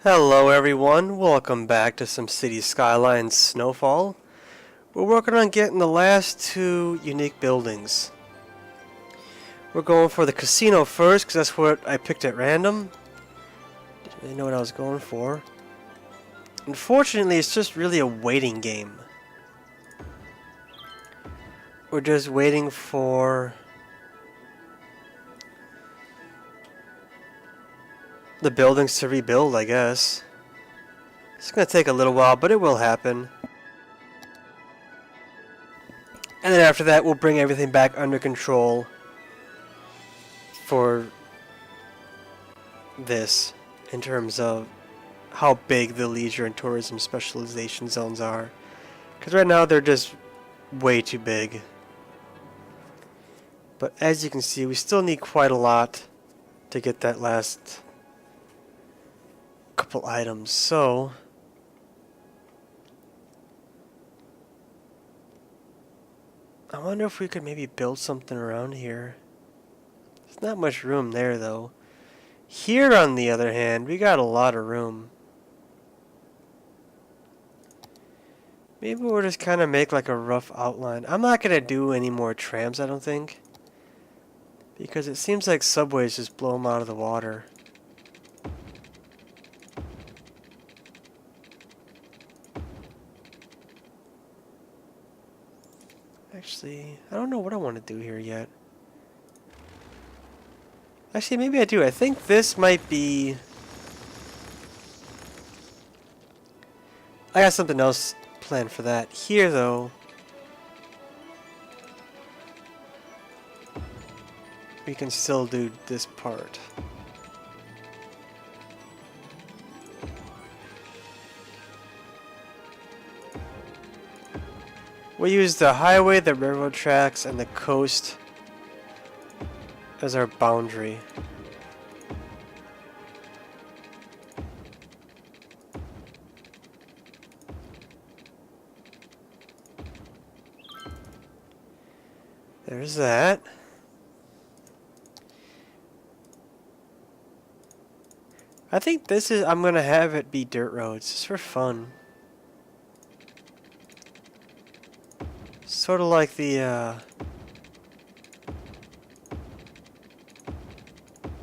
Hello everyone, welcome back to some City Skylines Snowfall. We're working on getting the last two unique buildings. We're going for the casino first because that's what I picked at random. Didn't really know what I was going for. Unfortunately, it's just really a waiting game. We're just waiting for the buildings to rebuild, I guess. It's going to take a little while, but it will happen. And then after that, we'll bring everything back under control for this in terms of how big the leisure and tourism specialization zones are. Because right now they're just way too big. But as you can see, we still need quite a lot to get that last couple items. So I wonder if we could maybe build something around here. There's not much room there though. Here on the other hand, we got a lot of room. Maybe we'll just kind of make like a rough outline. I'm not going to do any more trams, I don't think. Because it seems like subways just blow them out of the water. Actually, I don't know what I want to do here yet. Actually, maybe I do. I think this might be... I got something else planned for that. Here, though, we can still do this part. We use the highway, the railroad tracks, and the coast as our boundary. There's that. I think this is, I'm gonna have it be dirt roads, just for fun. Sort of like the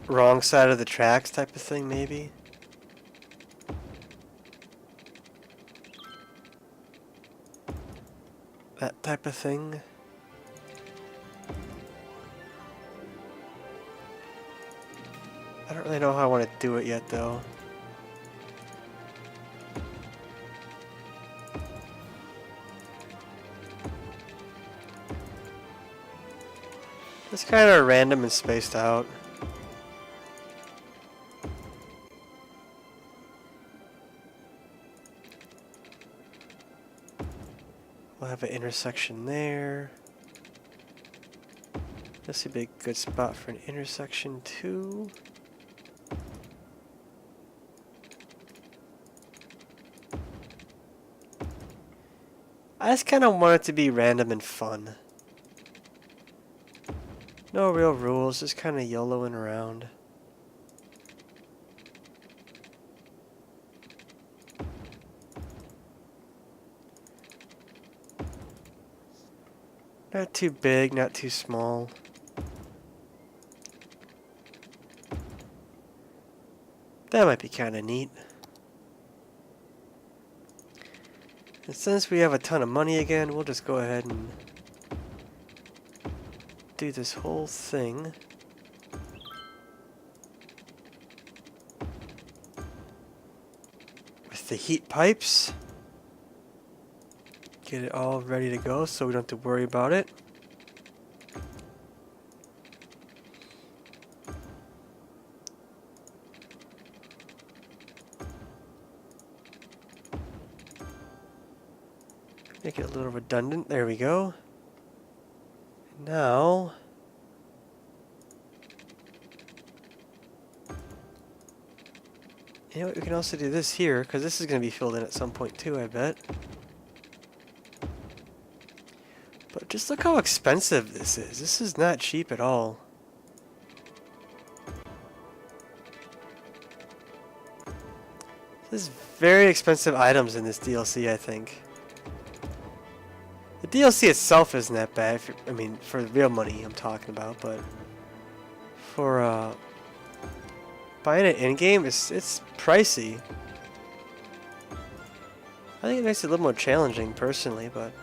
wrong side of the tracks type of thing, maybe. That type of thing. I don't really know how I want to do it yet, though. It's kind of random and spaced out. We'll have an intersection there. This would be a good spot for an intersection too. I just kind of want it to be random and fun. No real rules, just kind of YOLOing around. Not too big, not too small. That might be kind of neat. And since we have a ton of money again, we'll just go ahead and do this whole thing. With the heat pipes. Get it all ready to go so we don't have to worry about it. Make it a little redundant. There we go. Now, you know what, we can also do this here, because this is going to be filled in at some point too, I bet. But just look how expensive this is. This is not cheap at all. There's very expensive items in this DLC, I think. The DLC itself isn't that bad. If I mean, for real money I'm talking about, but for buying it in-game, it's pricey. I think it makes it a little more challenging, personally, but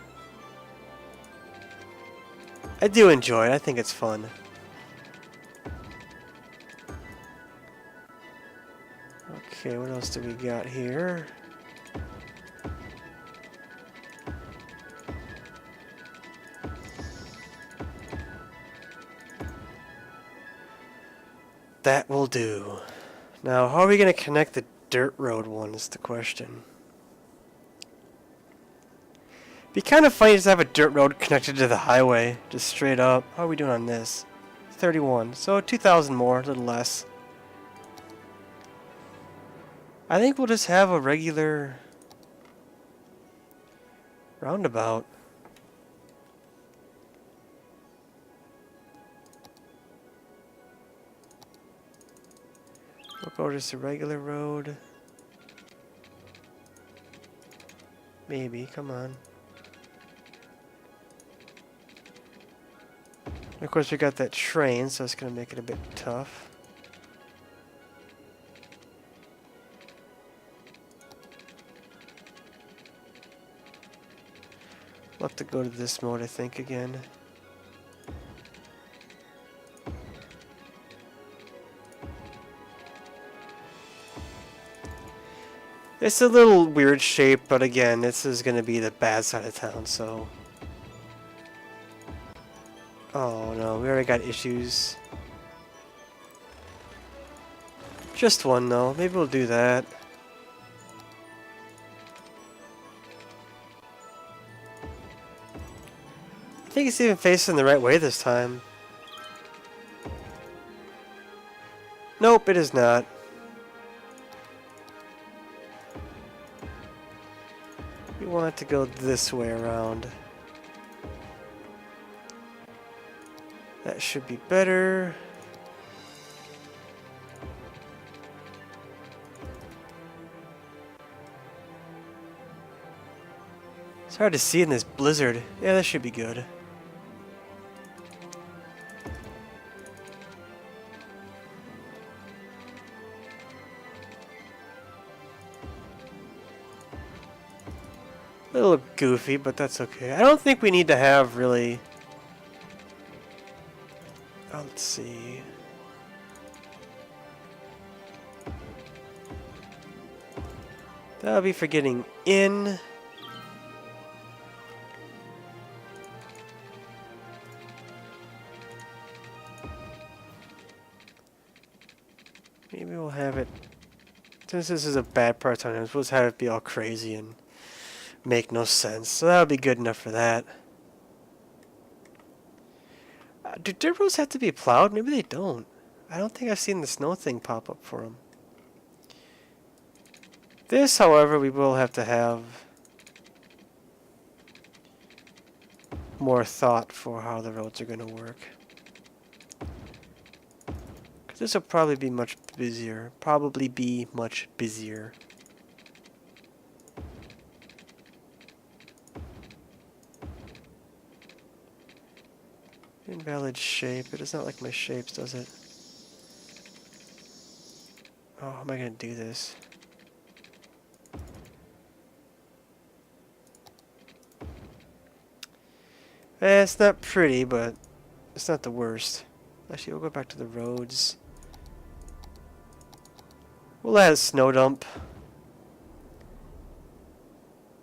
I do enjoy it. I think it's fun. Okay, what else do we got here? That will do. Now, how are we going to connect the dirt road one is the question. Be kind of funny just to have a dirt road connected to the highway, just straight up. How are we doing on this? 31, so 2,000 more, a little less. I think we'll just have a regular roundabout. We'll go just a regular road. Maybe, come on. And of course we got that train, so it's going to make it a bit tough. We'll have to go to this mode, I think, again. It's a little weird shape, but again, this is going to be the bad side of town, so... Oh no, we already got issues. Just one though, maybe we'll do that. I think it's even facing the right way this time. Nope, it is not. We want it to go this way around. That should be better. It's hard to see in this blizzard. Yeah, that should be good. A little goofy, but that's okay. I don't think we need to have really... Oh, let's see. That'll be for getting in. Maybe we'll have it... Since this is a bad part time, we'll just have it be all crazy and make no sense. So that'll be good enough for that. Do dirt roads have to be plowed? Maybe they don't. I don't think I've seen the snow thing pop up for them. This, however, we will have to have more thought for how the roads are going to work. Because this will probably be much busier. Invalid shape. It does not like my shapes, does it? Oh, how am I going to do this? It's not pretty, but it's not the worst. Actually, we'll go back to the roads. We'll add a snow dump.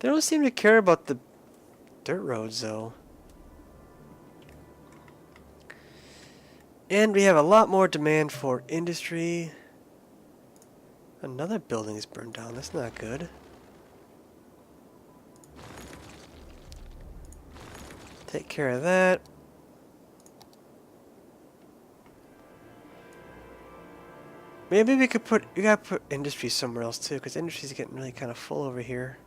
They don't seem to care about the dirt roads, though. And we have a lot more demand for industry. Another building is burned down. That's not good. Take care of that. Maybe we could we gotta put industry somewhere else too, because industry's getting really kind of full over here.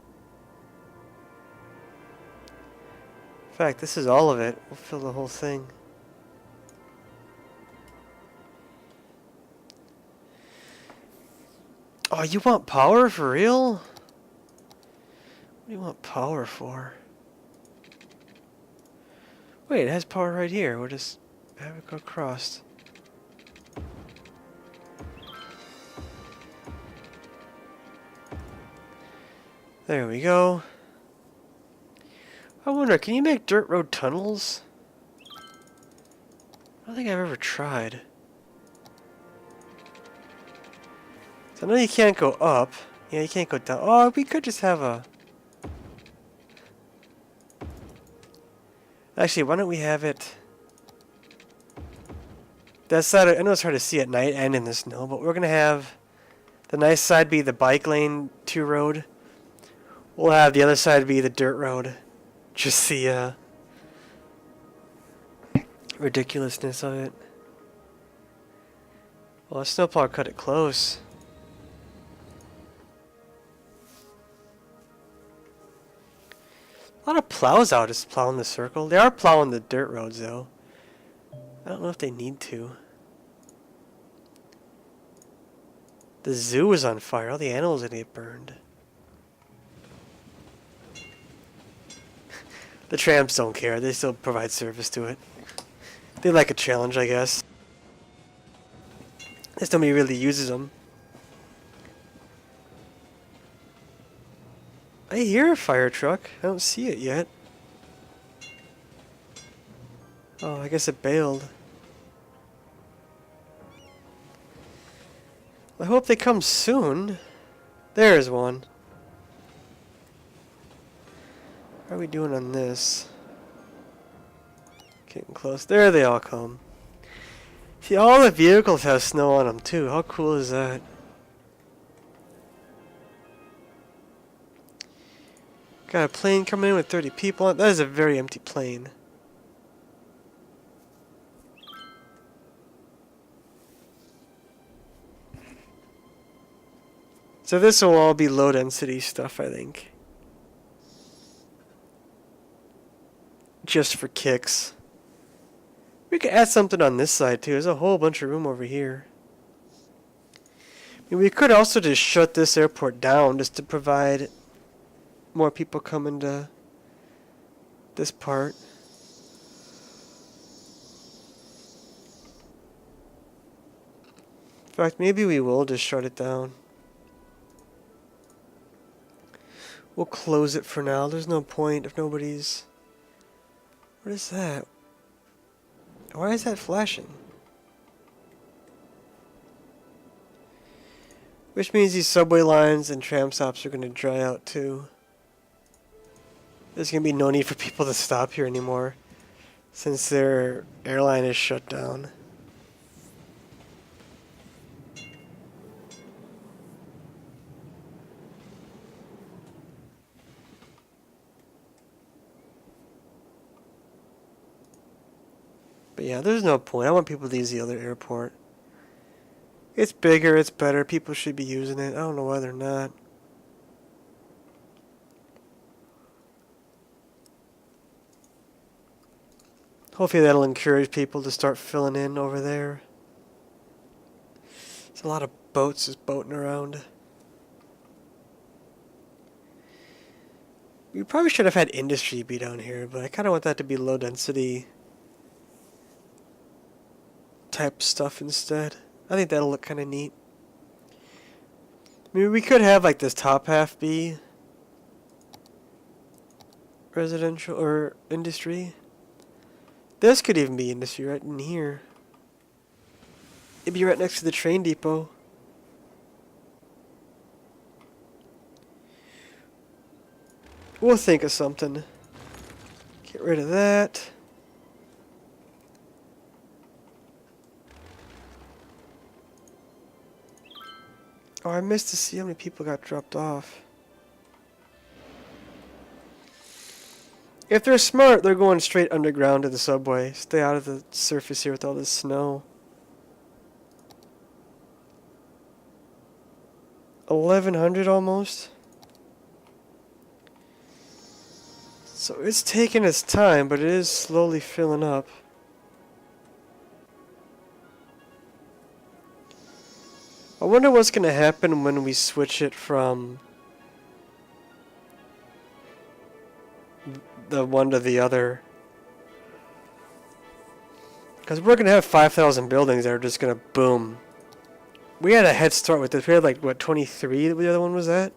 In fact, this is all of it. We'll fill the whole thing. Oh, you want power for real? What do you want power for? Wait, it has power right here. We'll just have it go across. There we go. I wonder, can you make dirt road tunnels? I don't think I've ever tried. So I know you can't go up. Yeah, you can't go down. Oh, we could just have a... Actually, why don't we have it... That side, I know it's hard to see at night and in the snow, but we're going to have the nice side be the bike lane 2 road. We'll have the other side be the dirt road. Just the ridiculousness of it. Well, a snowplow cut it close. A lot of plows out just plowing the circle. They are plowing the dirt roads though. I don't know if they need to. The zoo is on fire. All the animals are gonna get burned. The tramps don't care. They still provide service to it. They like a challenge, I guess. Just nobody really uses them. I hear a fire truck. I don't see it yet. Oh, I guess it bailed. I hope they come soon. There's one. How are we doing on this? Getting close. There they all come. See, all the vehicles have snow on them too. How cool is that? Got a plane coming in with 30 people on it. That is a very empty plane. So this will all be low density stuff, I think. Just for kicks. We could add something on this side too. There's a whole bunch of room over here. I mean, we could also just shut this airport down just to provide more people coming to this part. In fact, maybe we will just shut it down. We'll close it for now. There's no point if nobody's... What is that? Why is that flashing? Which means these subway lines and tram stops are going to dry out too. There's going to be no need for people to stop here anymore since their airline is shut down. But yeah, there's no point. I want people to use the other airport. It's bigger, it's better, people should be using it. I don't know why they're not. Hopefully that'll encourage people to start filling in over there. There's a lot of boats just boating around. We probably should have had industry be down here, but I kind of want that to be low density type stuff instead. I think that'll look kind of neat. I mean, we could have like this top half be residential or industry. This could even be industry right in here. It'd be right next to the train depot. We'll think of something. Get rid of that. Oh, I missed to see how many people got dropped off. If they're smart, they're going straight underground to the subway. Stay out of the surface here with all this snow. 1100 almost. So it's taking its time, but it is slowly filling up. I wonder what's gonna happen when we switch it from the one to the other. Because we're gonna have 5,000 buildings that are just gonna boom. We had a head start with this. We had like, what, 23 the other one was at?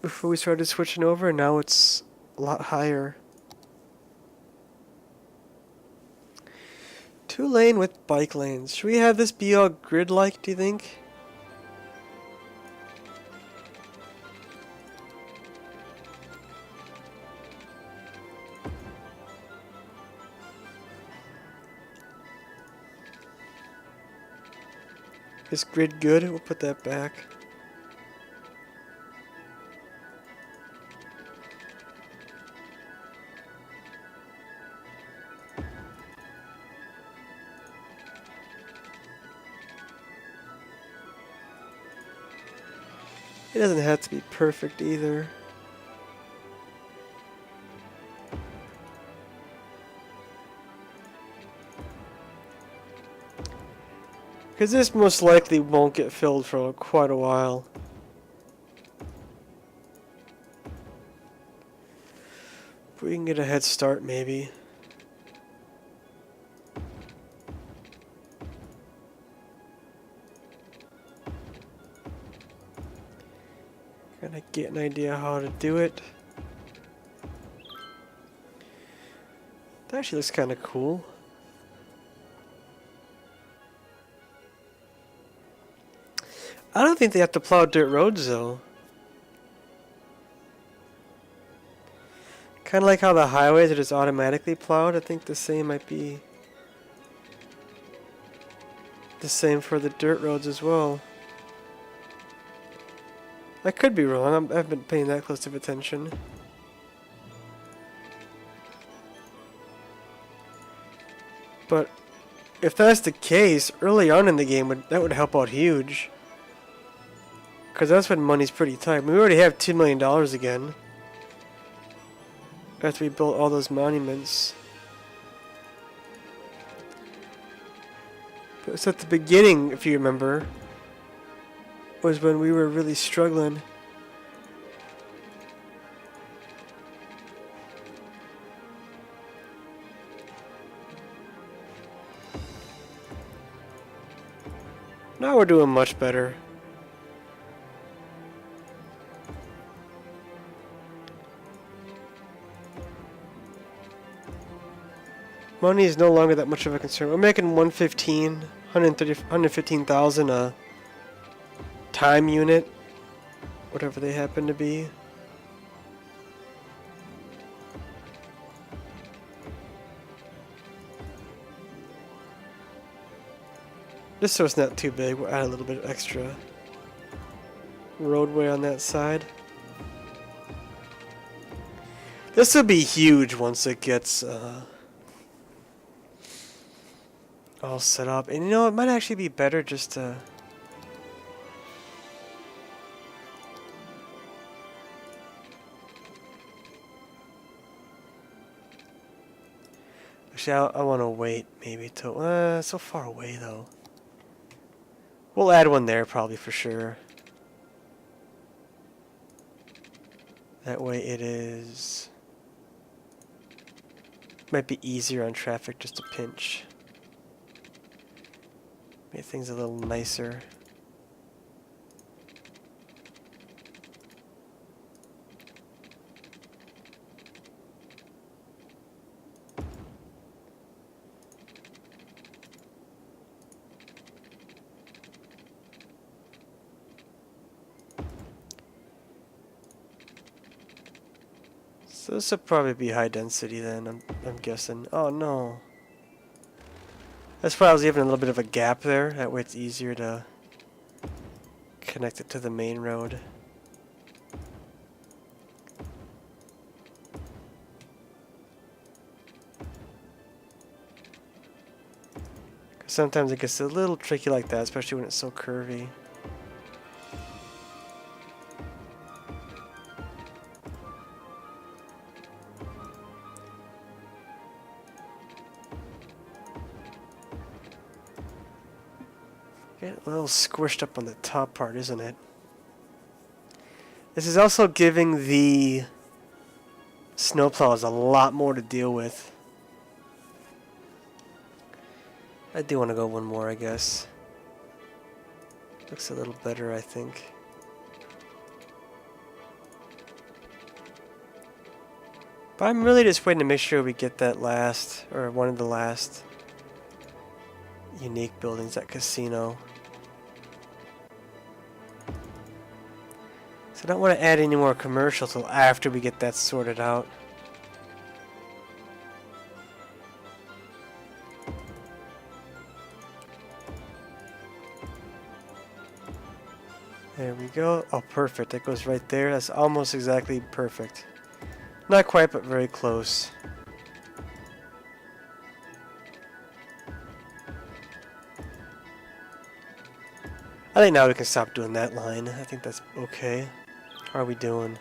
Before we started switching over, and now it's a lot higher. 2-lane with bike lanes. Should we have this be all grid-like, do you think? Is grid good? We'll put that back. It doesn't have to be perfect either. Because this most likely won't get filled for quite a while. If we can get a head start, maybe. Gonna get an idea how to do it. That actually looks kind of cool. I don't think they have to plow dirt roads though. Kind of like how the highways are just automatically plowed. I think the same might be the same for the dirt roads as well. I could be wrong. I haven't been paying that close of attention. But if that's the case, early on in the game, that would help out huge. Because that's when money's pretty tight. We already have $2 million again. After we built all those monuments. But it's at the beginning, if you remember, was when we were really struggling. Now we're doing much better. Money is no longer that much of a concern. We're making 115,000 a time unit, whatever they happen to be. Just so it's not too big, we'll add a little bit of extra roadway on that side. This will be huge once it gets all set up. And you know, it might actually be better just to actually, I want to wait maybe till so far away though. We'll add one there probably for sure. That way it is might be easier on traffic just to pinch. Make things a little nicer. So this will probably be high density then, I'm guessing. Oh no. That's why I was leaving a little bit of a gap there. That way it's easier to connect it to the main road. Sometimes it gets a little tricky like that, especially when it's so curvy. Get a little squished up on the top part, isn't it? This is also giving the snowplows a lot more to deal with. I do want to go one more, I guess. Looks a little better, I think. But I'm really just waiting to make sure we get that last, or one of the last unique buildings at Casino. So I don't want to add any more commercial till after we get that sorted out. There we go. Oh, perfect. That goes right there. That's almost exactly perfect. Not quite, but very close. I think now we can stop doing that line. I think that's okay. How are we doing?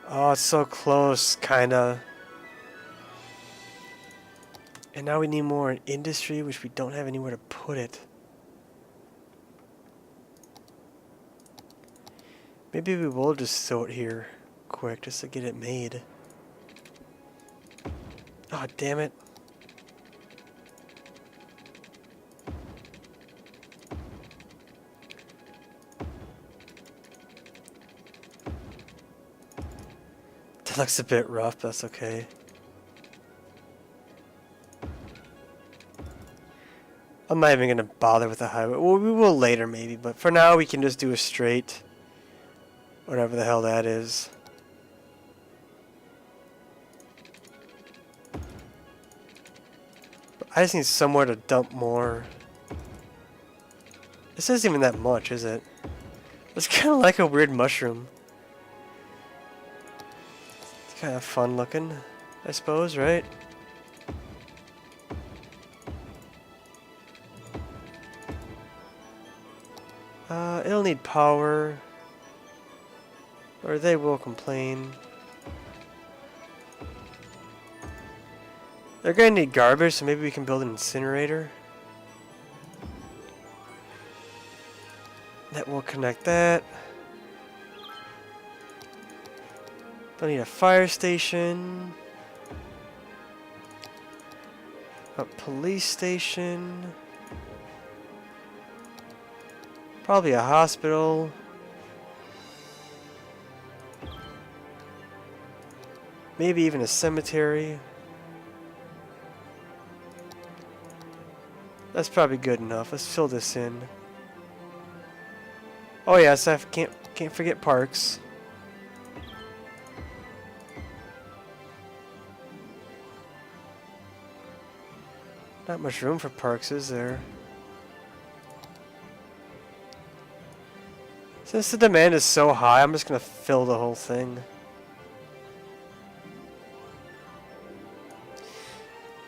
Oh, it's so close, kinda. And now we need more in industry, which we don't have anywhere to put it. Maybe we will just throw it here quick, just to get it made. Oh, damn it. That looks a bit rough, but that's okay. I'm not even gonna bother with the highway. Well, we will later maybe, but for now we can just do a straight, whatever the hell that is. But I just need somewhere to dump more. This isn't even that much, is it? It's kind of like a weird mushroom. It's kind of fun looking, I suppose, right? It'll need power, or they will complain. They're gonna need garbage, so maybe we can build an incinerator. That will connect that. They'll need a fire station. A police station. Probably a hospital. Maybe even a cemetery. That's probably good enough. Let's fill this in. Oh yes, I can't forget parks. Not much room for parks, is there? Since the demand is so high, I'm just gonna fill the whole thing.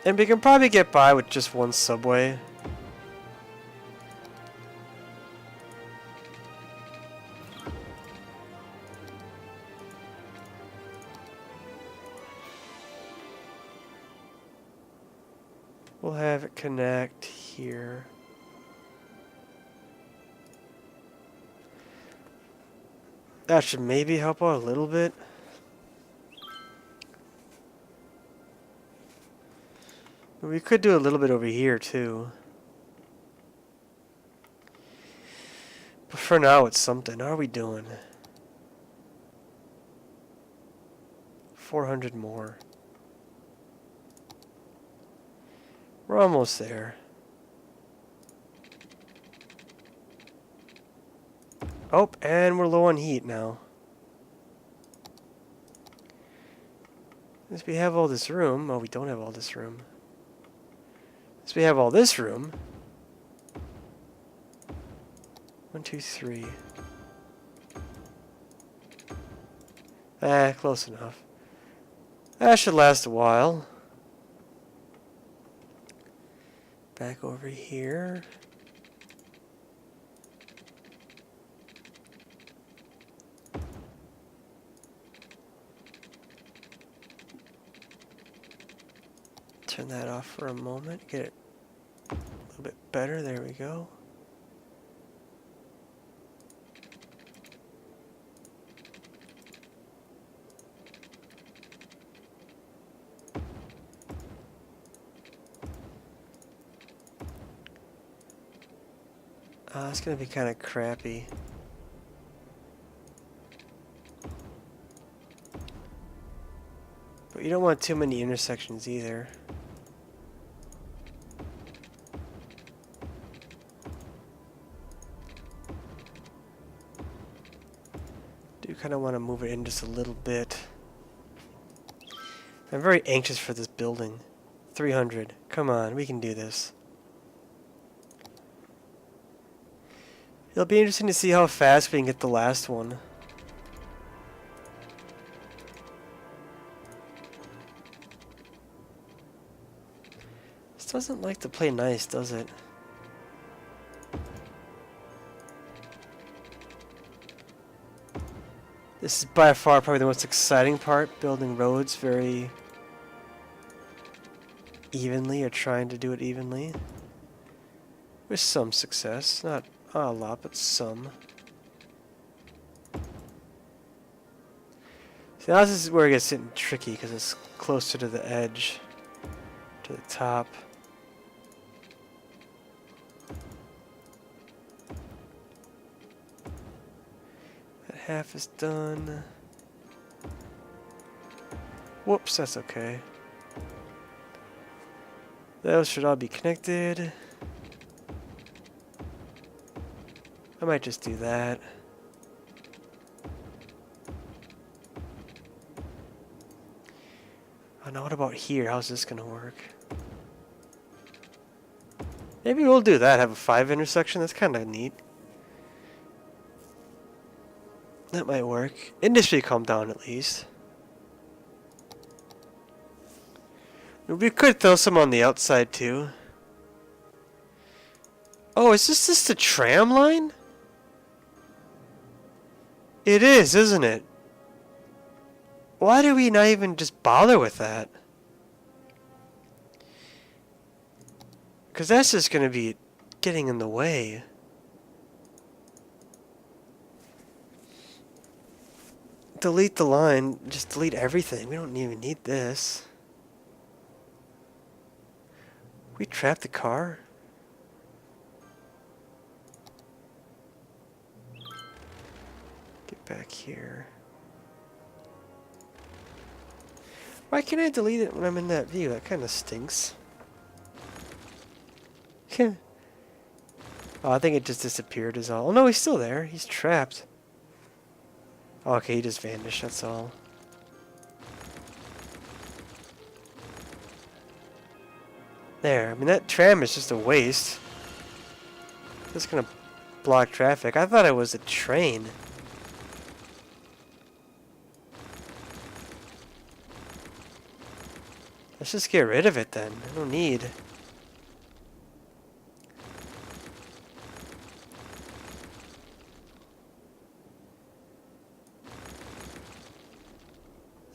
And we can probably get by with just one subway. We'll have it connect here. That should maybe help out a little bit. We could do a little bit over here too. But for now it's something. How are we doing? 400 more. We're almost there. Oh, and we're low on heat now. Since we have all this room. Oh, we don't have all this room. Since we have all this room. 1, 2, 3. Close enough. That should last a while. Back over here. Turn that off for a moment. Get it a little bit better. There we go. It's gonna be kind of crappy. But you don't want too many intersections either. Do kind of want to move it in just a little bit. I'm very anxious for this building. 300. Come on, we can do this. It'll be interesting to see how fast we can get the last one. This doesn't like to play nice, does it? This is by far probably the most exciting part, building roads very evenly, or trying to do it evenly. With some success, not a lot, but some. See, now this is where it gets getting tricky, because it's closer to the edge, to the top. That half is done. Whoops, that's okay. Those should all be connected. I might just do that. Oh no, what about here? How's this gonna work? Maybe we'll do that, have a 5 intersection. That's kind of neat. That might work. Industry calm down at least. We could throw some on the outside too. Oh, is this just a tram line? It is, isn't it? Why do we not even just bother with that? Because that's just going to be getting in the way. Delete the line. Just delete everything. We don't even need this. We trapped the car? Get back here. Why can't I delete it when I'm in that view? That kind of stinks. Oh, I think it just disappeared is all. Oh no, he's still there. He's trapped. Okay, he just vanished, that's all. There, I mean that tram is just a waste. Just gonna block traffic. I thought it was a train. Let's just get rid of it then. I don't need.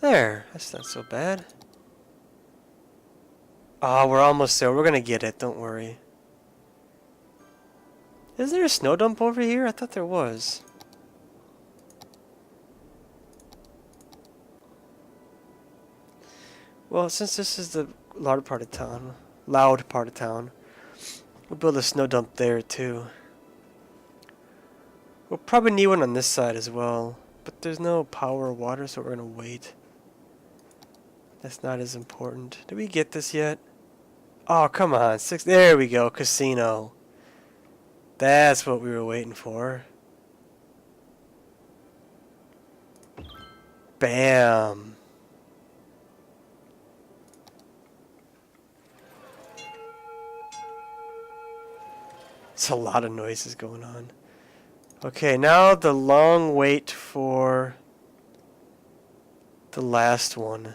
There, that's not so bad. Oh, we're almost there. We're gonna get it, don't worry. Is there a snow dump over here? I thought there was. Well, since this is the loud part of town, we'll build a snow dump there too. We'll probably need one on this side as well, but there's no power or water, so we're gonna wait. That's not as important. Did we get this yet? Oh, come on. 6. There we go. Casino. That's what we were waiting for. Bam. It's a lot of noises going on. Okay, now the long wait for the last one.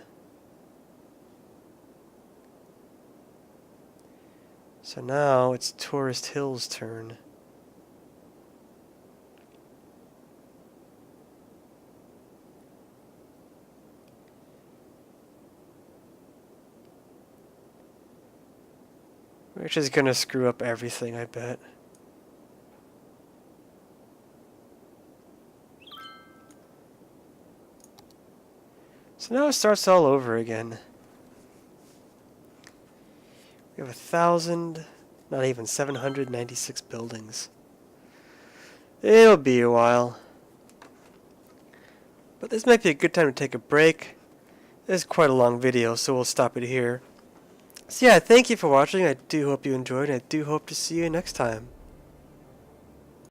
So now it's Tourist Hill's turn. Which is gonna screw up everything, I bet. So now it starts all over again. We have 1,000, not even 796 buildings. It'll be a while. But this might be a good time to take a break. This is quite a long video, so we'll stop it here. So yeah, thank you for watching. I do hope you enjoyed, and I do hope to see you next time.